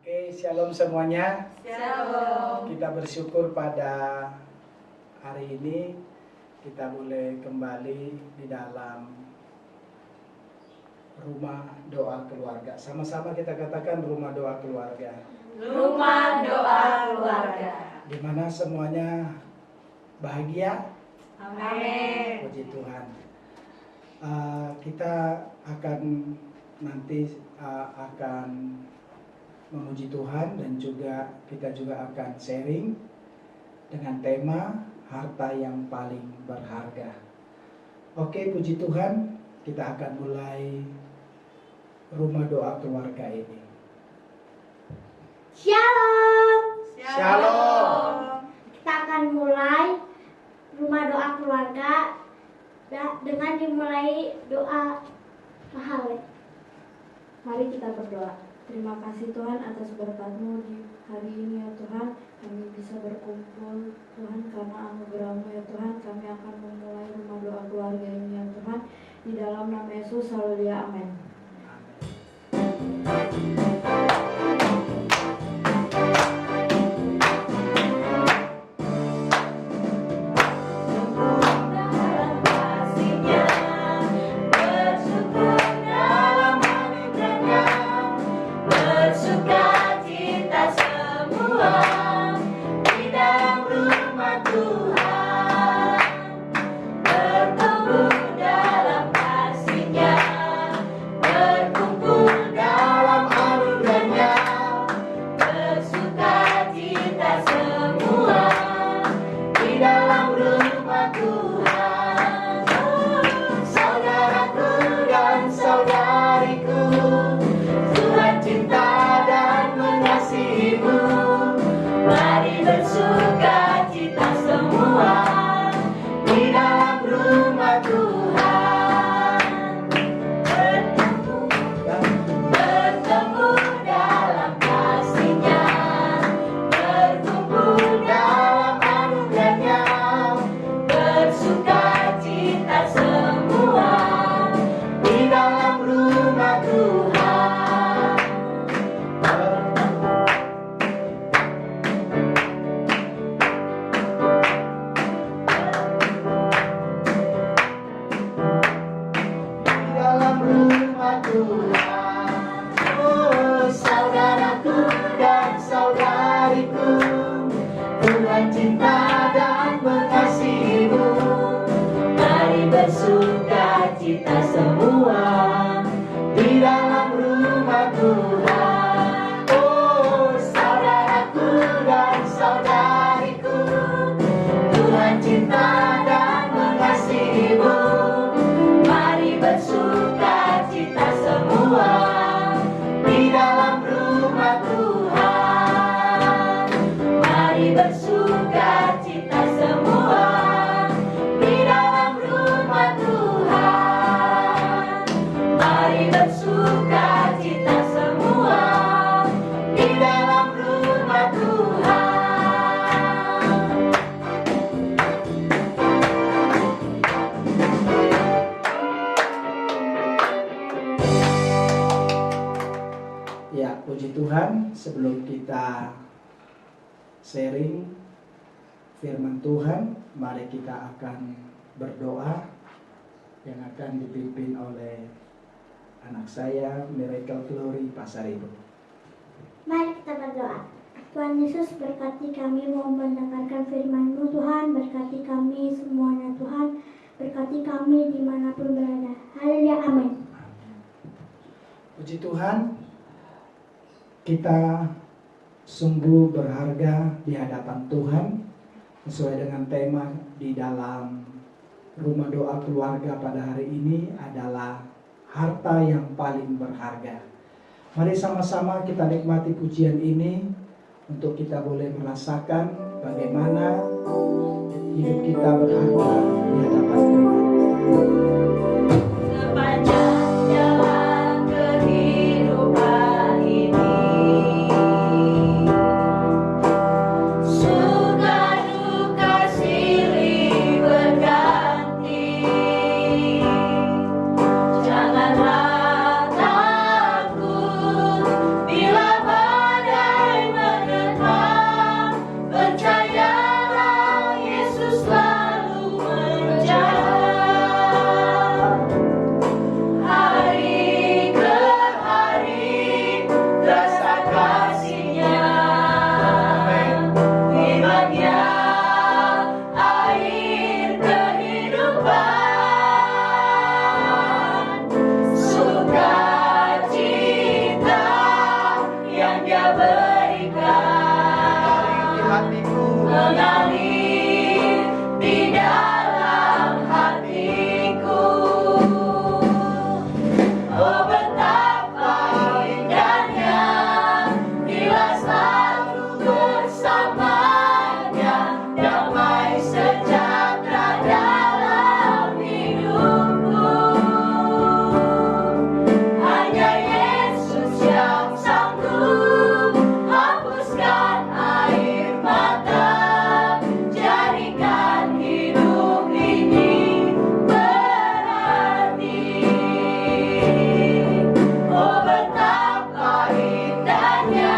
Oke, shalom semuanya. Shalom. Kita bersyukur pada hari ini kita boleh kembali di dalam rumah doa keluarga. Sama-sama kita katakan rumah doa keluarga. Rumah doa keluarga. Di mana semuanya bahagia. Amin. Puji Tuhan. Kita akan nanti akan memuji Tuhan dan kita juga akan sharing dengan tema harta yang paling berharga. Oke, puji Tuhan, kita akan mulai rumah doa keluarga ini. Shalom. Shalom. Kita akan mulai rumah doa keluarga dengan dimulai doa mahal. Mari kita berdoa. Terima kasih Tuhan atas berkat-Mu di hari ini ya Tuhan. Kami bisa berkumpul Tuhan karena anugerah-Mu ya Tuhan. Kami akan memulai rumah doa keluarga ini ya Tuhan. Di dalam nama Yesus, haleluya, amin. Sebelum kita sharing firman Tuhan, mari kita akan berdoa yang akan dipimpin oleh anak saya, Miracle Glory Pasaribu. Mari kita berdoa. Tuhan Yesus, berkati kami mau mendengarkan firman-Mu Tuhan, berkati kami semuanya Tuhan, berkati kami dimanapun berada. Haleluya, amin. Puji Tuhan, kita sungguh berharga di hadapan Tuhan sesuai dengan tema di dalam rumah doa keluarga pada hari ini adalah harta yang paling berharga. Mari sama-sama kita nikmati pujian ini untuk kita boleh merasakan bagaimana hidup kita berharga di hadapan Tuhan. Janganlah takut bila badai Dia berikan di hatiku, mengalir di dalam hatiku. Oh betapa indahnya bila selalu bersamanya, damai sejahtera dalam hidupku. Hanya Yesus yang sanggup hapuskan air mata, jadikan hidup ini berarti. Oh betapa indahnya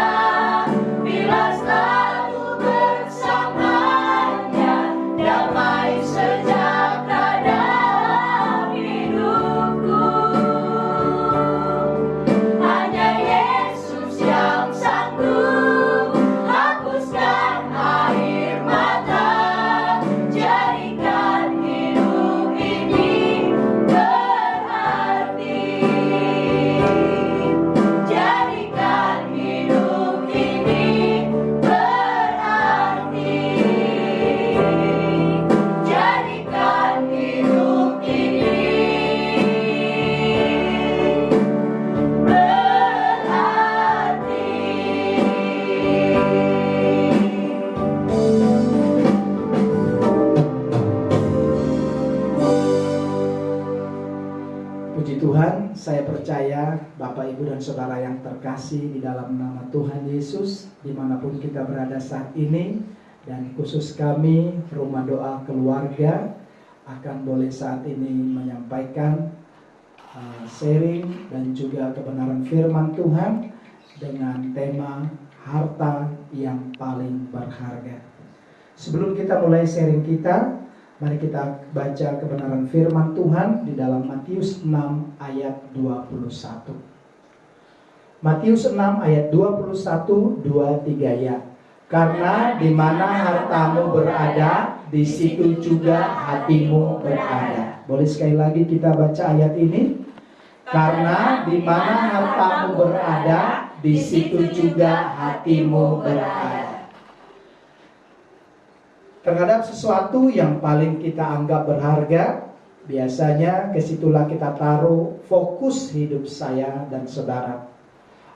bila selalu bersamanya, damai sejahtera dalam hidupku. Hanya Yesus yang sanggup hapuskan air mata, jadikan hidup ini berarti. Jadikan hidup ini berarti. Jadikan hidup ini Puji Tuhan, saya percaya Bapak, Ibu, dan Saudara yang terkasih di dalam nama Tuhan Yesus, dimanapun kita berada saat ini, dan khusus kami, Rumah Doa Keluarga, akan boleh saat ini menyampaikan sharing dan juga kebenaran firman Tuhan dengan tema harta yang paling berharga. Sebelum kita mulai sharing kita, mari kita baca kebenaran firman Tuhan di dalam Matius 6 ayat 21. Matius 6 ayat 21, 2-3 ya. Karena di mana hartamu berada, di situ juga hatimu berada. Boleh sekali lagi kita baca ayat ini? Karena di mana hartamu berada, di situ juga hatimu berada. Terhadap sesuatu yang paling kita anggap berharga, biasanya kesitulah kita taruh fokus hidup saya dan saudara.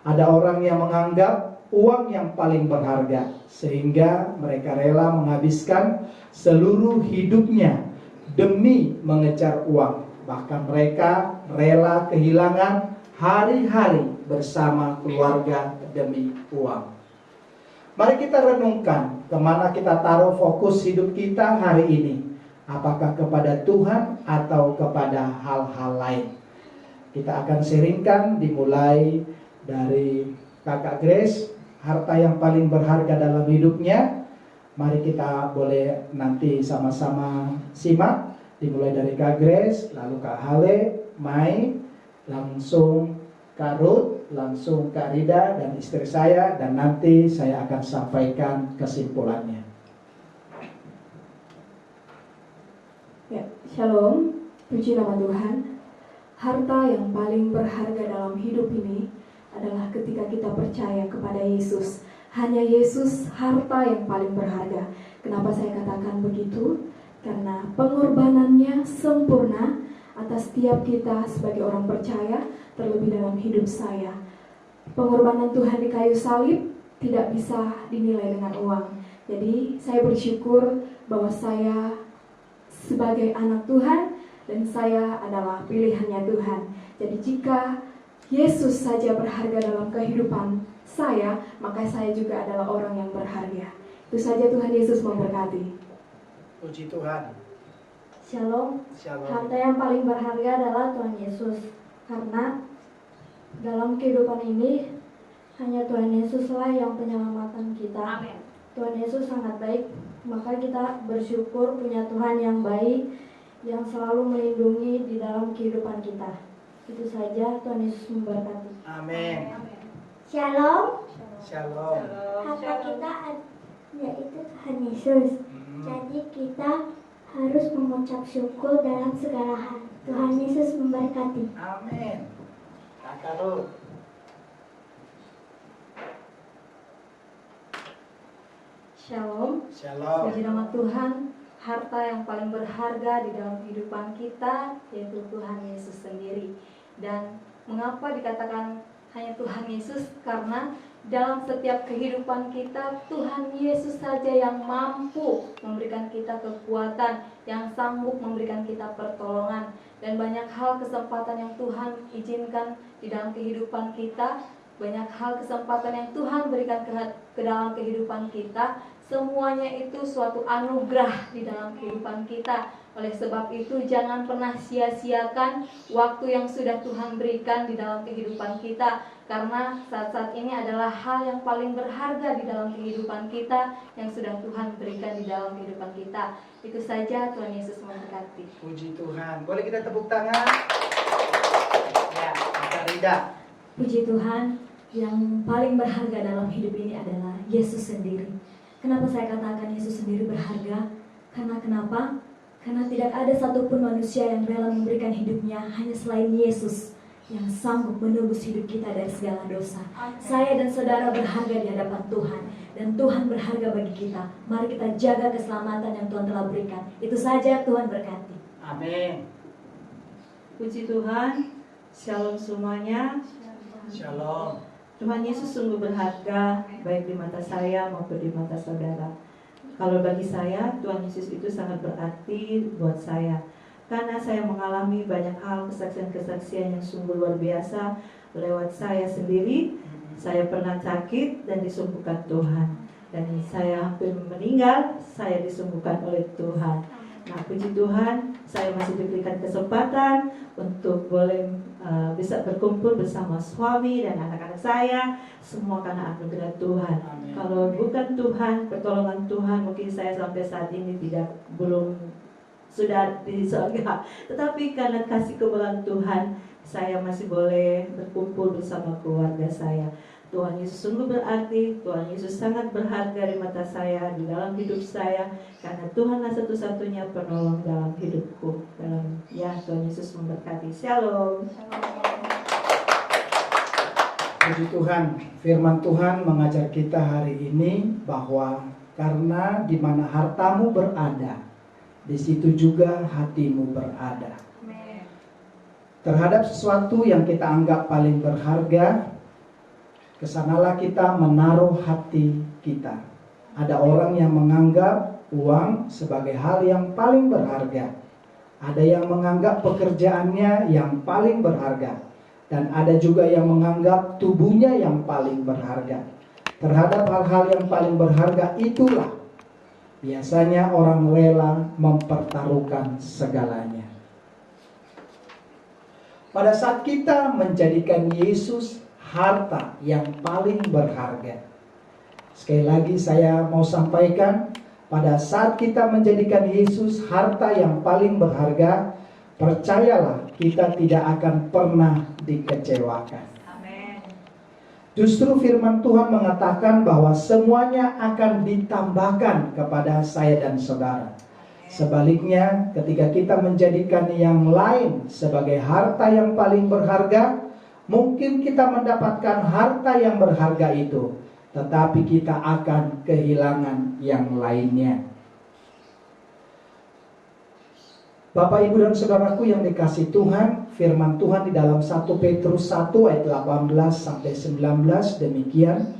Ada orang yang menganggap uang yang paling berharga, sehingga mereka rela menghabiskan seluruh hidupnya demi mengejar uang. Bahkan mereka rela kehilangan hari-hari bersama keluarga demi uang. Mari kita renungkan kemana kita taruh fokus hidup kita hari ini. Apakah kepada Tuhan atau kepada hal-hal lain? Kita akan sharingkan dimulai dari Kakak Grace, harta yang paling berharga dalam hidupnya. Mari kita boleh nanti sama-sama simak. Dimulai dari Kak Grace, lalu Kak Hale, Mai, langsung Kak Ruth, langsung Kak Rida dan istri saya, dan nanti saya akan sampaikan kesimpulannya. Ya, Shalom, puji nama Tuhan. Harta yang paling berharga dalam hidup ini adalah ketika kita percaya kepada Yesus. Hanya Yesus harta yang paling berharga. Kenapa saya katakan begitu? Karena pengorbanannya sempurna atas setiap kita sebagai orang percaya, terlebih dalam hidup saya. Pengorbanan Tuhan di kayu salib tidak bisa dinilai dengan uang. Jadi saya bersyukur bahwa saya sebagai anak Tuhan dan saya adalah pilihannya Tuhan. Jadi jika Yesus saja berharga dalam kehidupan saya, maka saya juga adalah orang yang berharga. Itu saja, Tuhan Yesus memberkati. Puji Tuhan. Shalom. Shalom. Harta yang paling berharga adalah Tuhan Yesus. Karena dalam kehidupan ini hanya Tuhan Yesuslah yang penyelamatan kita. Amin. Tuhan Yesus sangat baik, maka kita bersyukur punya Tuhan yang baik, yang selalu melindungi di dalam kehidupan kita. Itu saja, Tuhan Yesus memberkati. Amin. Shalom. Shalom. Harta kita yaitu Tuhan Yesus. Jadi kita harus mengucap syukur dalam segala hal. Tuhan Yesus memberkati. Amin. Kakak Ruth. Shalom. Shalom. Puji nama Tuhan. Harta yang paling berharga di dalam kehidupan kita yaitu Tuhan Yesus sendiri. Dan mengapa dikatakan hanya Tuhan Yesus? Karena dalam setiap kehidupan kita, Tuhan Yesus saja yang mampu memberikan kita kekuatan, yang sanggup memberikan kita pertolongan. Dan banyak hal kesempatan yang Tuhan izinkan di dalam kehidupan kita, banyak hal kesempatan yang Tuhan berikan ke dalam kehidupan kita, semuanya itu suatu anugerah di dalam kehidupan kita. Oleh sebab itu jangan pernah sia-siakan waktu yang sudah Tuhan berikan di dalam kehidupan kita. Karena saat-saat ini adalah hal yang paling berharga di dalam kehidupan kita yang sudah Tuhan berikan di dalam kehidupan kita. Itu saja, Tuhan Yesus memberkati. Puji Tuhan. Boleh kita tepuk tangan? Ya, Kak Rida. Puji Tuhan, yang paling berharga dalam hidup ini adalah Yesus sendiri. Kenapa saya katakan Yesus sendiri berharga? Karena kenapa? Karena tidak ada satupun manusia yang rela memberikan hidupnya hanya selain Yesus yang sanggup menebus hidup kita dari segala dosa. Saya dan saudara berharga di hadapan Tuhan, dan Tuhan berharga bagi kita. Mari kita jaga keselamatan yang Tuhan telah berikan. Itu saja, Tuhan berkati. Amin. Puji Tuhan, shalom semuanya. Shalom. Tuhan Yesus sungguh berharga, baik di mata saya maupun di mata saudara. Kalau bagi saya, Tuhan Yesus itu sangat berarti buat saya. Karena saya mengalami banyak hal, kesaksian-kesaksian yang sungguh luar biasa lewat saya sendiri. Saya pernah sakit dan disembuhkan Tuhan. Dan saya hampir meninggal, saya disembuhkan oleh Tuhan. Nah, puji Tuhan, saya masih diberikan kesempatan untuk boleh bisa berkumpul bersama suami dan anak-anak saya, semua karena anugerah Tuhan. Amin. Kalau bukan Tuhan, pertolongan Tuhan, mungkin saya sampai saat ini belum sudah di surga. Tetapi karena kasih kemuliaan Tuhan, saya masih boleh berkumpul bersama keluarga saya. Tuhan Yesus sungguh berarti, Tuhan Yesus sangat berharga di mata saya, di dalam hidup saya, karena Tuhanlah satu-satunya penolong dalam hidupku. Tuhan Yesus memberkati. Shalom. Puji Tuhan, firman Tuhan mengajar kita hari ini bahwa karena di mana hartamu berada, di situ juga hatimu berada. Terhadap sesuatu yang kita anggap paling berharga, kesanalah kita menaruh hati kita. Ada orang yang menganggap uang sebagai hal yang paling berharga. Ada yang menganggap pekerjaannya yang paling berharga. Dan ada juga yang menganggap tubuhnya yang paling berharga. Terhadap hal-hal yang paling berharga itulah biasanya orang rela mempertaruhkan segalanya. Pada saat kita menjadikan Yesus harta yang paling berharga. Sekali lagi saya mau sampaikan, pada saat kita menjadikan Yesus harta yang paling berharga, percayalah kita tidak akan pernah dikecewakan. Amin. Justru firman Tuhan mengatakan bahwa semuanya akan ditambahkan kepada saya dan saudara. Sebaliknya, ketika kita menjadikan yang lain sebagai harta yang paling berharga, mungkin kita mendapatkan harta yang berharga itu, tetapi kita akan kehilangan yang lainnya. Bapak, Ibu, dan saudaraku yang dikasihi Tuhan, firman Tuhan di dalam 1 Petrus 1 ayat 18-19 demikian.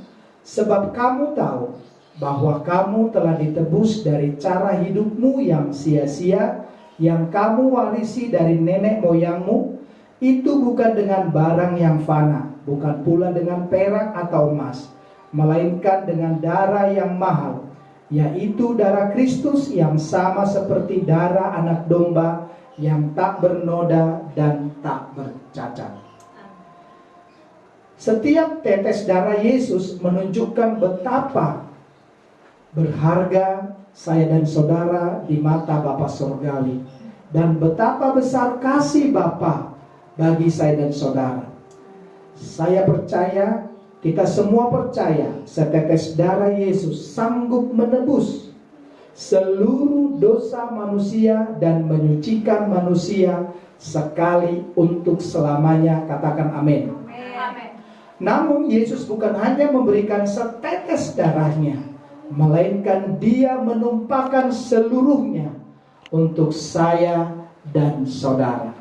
Sebab kamu tahu bahwa kamu telah ditebus dari cara hidupmu yang sia-sia, yang kamu warisi dari nenek moyangmu. Itu bukan dengan barang yang fana, bukan pula dengan perak atau emas, melainkan dengan darah yang mahal, yaitu darah Kristus yang sama seperti darah anak domba yang tak bernoda dan tak bercacat. Setiap tetes darah Yesus menunjukkan betapa berharga saya dan saudara di mata Bapa Surgawi, dan betapa besar kasih Bapa bagi saya dan saudara. Saya percaya, kita semua percaya, setetes darah Yesus sanggup menebus seluruh dosa manusia dan menyucikan manusia sekali untuk selamanya. Katakan amin. Amin. Namun Yesus bukan hanya memberikan setetes darahnya, melainkan Dia menumpahkan seluruhnya untuk saya dan saudara.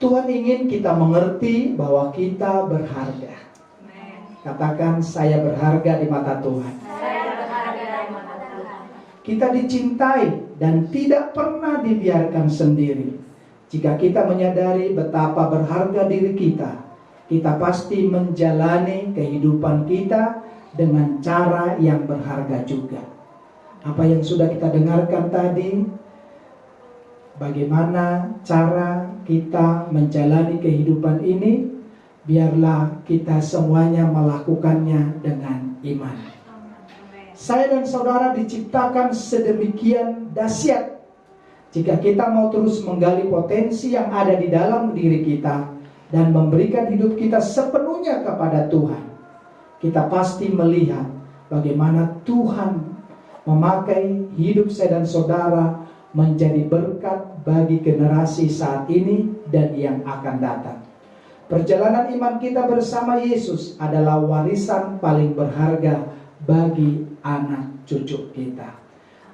Tuhan ingin kita mengerti bahwa kita berharga. Katakan, saya berharga di mata Tuhan. Kita dicintai dan tidak pernah dibiarkan sendiri. Jika kita menyadari betapa berharga diri kita, kita pasti menjalani kehidupan kita dengan cara yang berharga juga. Apa yang sudah kita dengarkan tadi, bagaimana cara kita menjalani kehidupan ini, biarlah kita semuanya melakukannya dengan iman. Saya dan saudara diciptakan sedemikian dahsyat. Jika kita mau terus menggali potensi yang ada di dalam diri kita dan memberikan hidup kita sepenuhnya kepada Tuhan, kita pasti melihat bagaimana Tuhan memakai hidup saya dan saudara menjadi berkat bagi generasi saat ini dan yang akan datang. Perjalanan iman kita bersama Yesus adalah warisan paling berharga bagi anak cucu kita.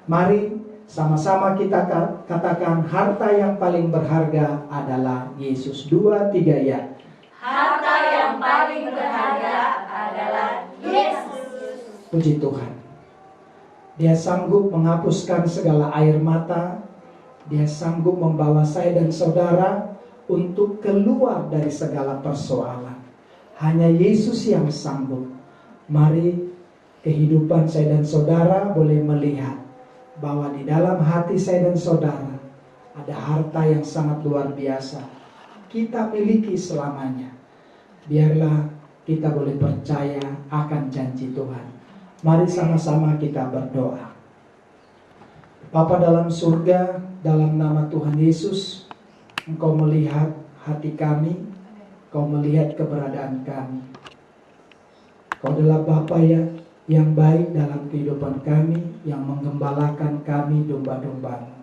Mari sama-sama kita katakan, harta yang paling berharga adalah Yesus. 2, 3 ya. Harta yang paling berharga adalah Yesus. Puji Tuhan. Dia sanggup menghapuskan segala air mata. Dia sanggup membawa saya dan saudara untuk keluar dari segala persoalan. Hanya Yesus yang sanggup. Mari kehidupan saya dan saudara boleh melihat bahwa di dalam hati saya dan saudara ada harta yang sangat luar biasa. Kita miliki selamanya. Biarlah kita boleh percaya akan janji Tuhan. Mari sama-sama kita berdoa. Bapa dalam surga, dalam nama Tuhan Yesus, Engkau melihat hati kami, Engkau melihat keberadaan kami. Engkau adalah Bapa yang baik dalam kehidupan kami, yang menggembalakan kami domba-domba-Mu.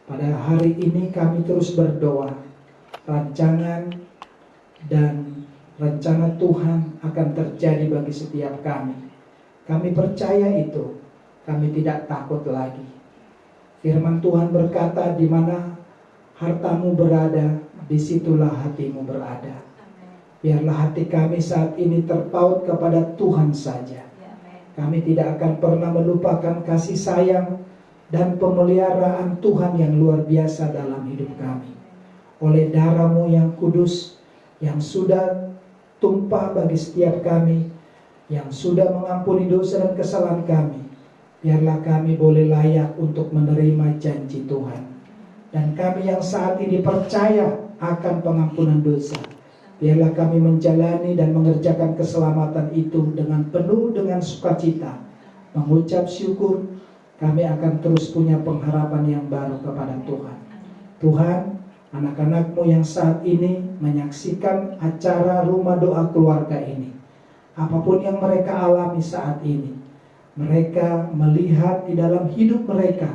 Pada hari ini kami terus berdoa, rancangan dan rencana Tuhan akan terjadi bagi setiap kami. Kami percaya itu, kami tidak takut lagi. Firman Tuhan berkata, di mana hartamu berada, disitulah hatimu berada. Biarlah hati kami saat ini terpaut kepada Tuhan saja. Kami tidak akan pernah melupakan kasih sayang dan pemeliharaan Tuhan yang luar biasa dalam hidup kami. Oleh darah-Mu yang kudus, yang sudah tumpah bagi setiap kami, yang sudah mengampuni dosa dan kesalahan kami, biarlah kami boleh layak untuk menerima janji Tuhan. Dan kami yang saat ini percaya akan pengampunan dosa, biarlah kami menjalani dan mengerjakan keselamatan itu dengan penuh dengan sukacita, mengucap syukur. Kami akan terus punya pengharapan yang baru kepada Tuhan. Tuhan, anak-anak-Mu yang saat ini menyaksikan acara rumah doa keluarga ini, apapun yang mereka alami saat ini, mereka melihat di dalam hidup mereka,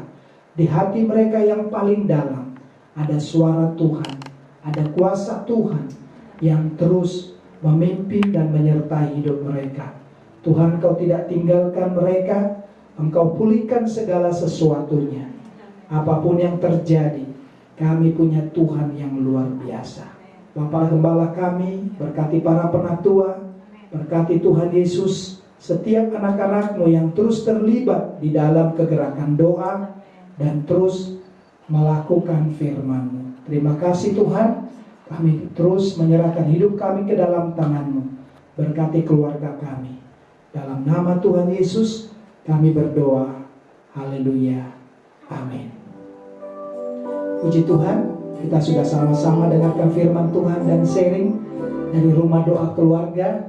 di hati mereka yang paling dalam, ada suara Tuhan, ada kuasa Tuhan yang terus memimpin dan menyertai hidup mereka. Tuhan, Kau tidak tinggalkan mereka, Engkau pulihkan segala sesuatunya. Apapun yang terjadi, kami punya Tuhan yang luar biasa. Bapak Gembala kami, berkati para penatua, berkati Tuhan Yesus, setiap anak-anak-Mu yang terus terlibat di dalam kegerakan doa dan terus melakukan firman-Mu. Terima kasih Tuhan, kami terus menyerahkan hidup kami ke dalam tangan-Mu. Berkati keluarga kami. Dalam nama Tuhan Yesus kami berdoa. Haleluya. Amin. Puji Tuhan, kita sudah sama-sama dengarkan firman Tuhan dan sharing dari rumah doa keluarga.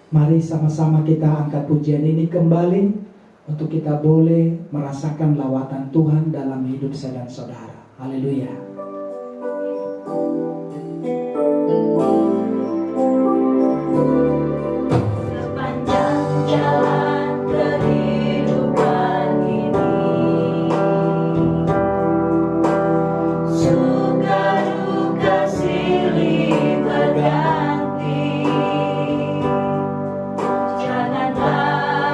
Mari sama-sama kita angkat pujian ini kembali untuk kita boleh merasakan lawatan Tuhan dalam hidup saya dan saudara. Haleluya. Sepanjang jalan kehidupan ini, suka duka silih berganti. Janganlah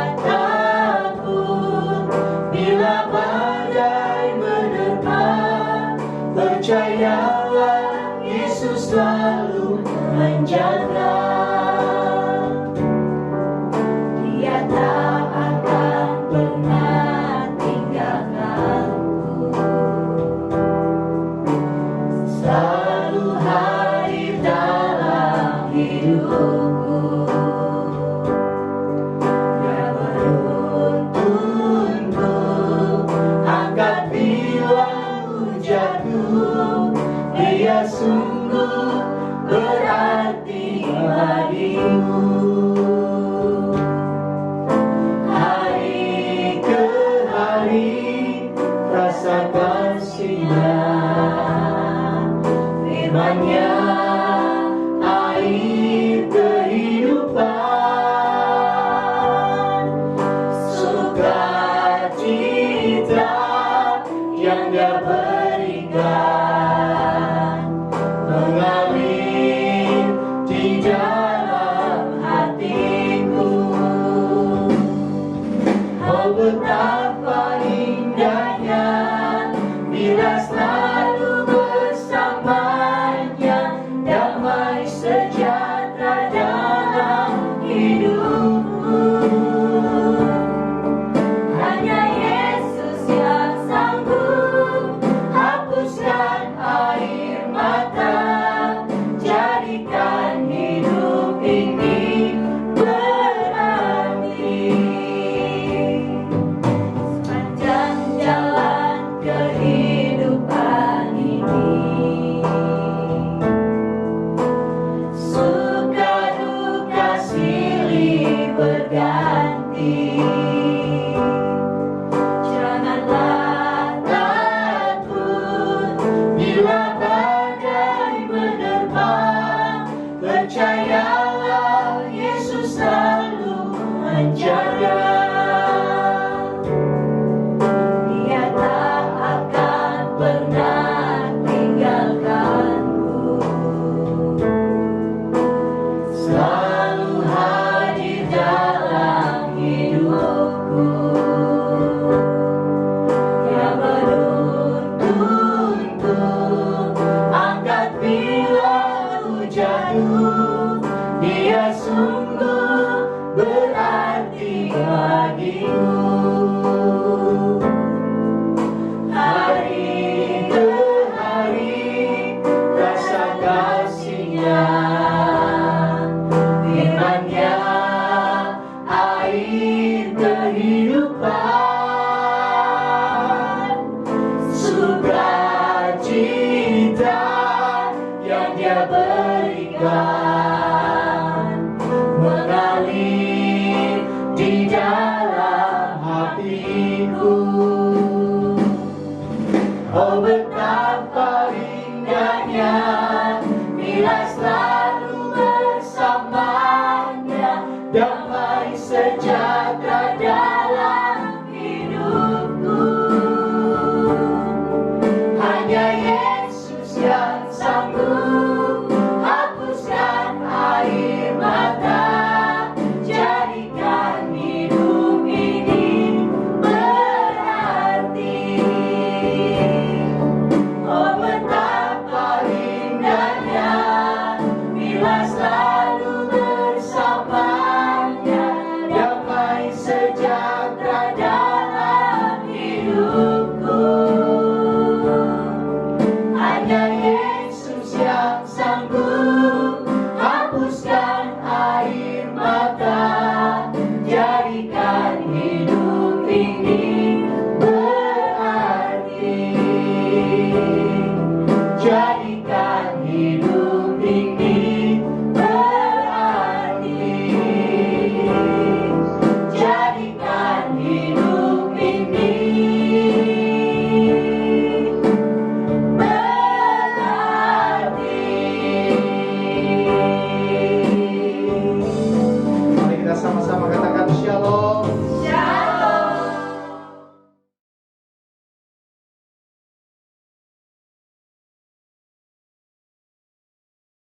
berganti. Janganlah takut bila badai menerpa, percayalah Yesus selalu menjaga. Dia tak akan pernah tinggalkanmu, selalu hadir dalam hidupku. Dia menuntun, angkat bila aku jatuh. Dia sungguh berarti bagiku. Hari ke hari rasa kasih-Nya, firman-Nya air kehidupan, sukacita yang Dia berikan mengalir di dalam hatiku. Oh betapa indahnya bila selalu bersamanya, damai sejahtera dalam hidupku. Hanya Yesus yang sanggup hapuskan air mata, jadikan hidup ini berarti. Oh betapa indahnya bila selalu bersamanya, damai sejahtera dalam hidupku. Hanya Yesus yang sanggup hapuskan air mata, jadikan hidup ini berarti. Jadikan hidup ini berarti. Jadikan hidup ini berarti. Mari kita sama-sama katakan shalom.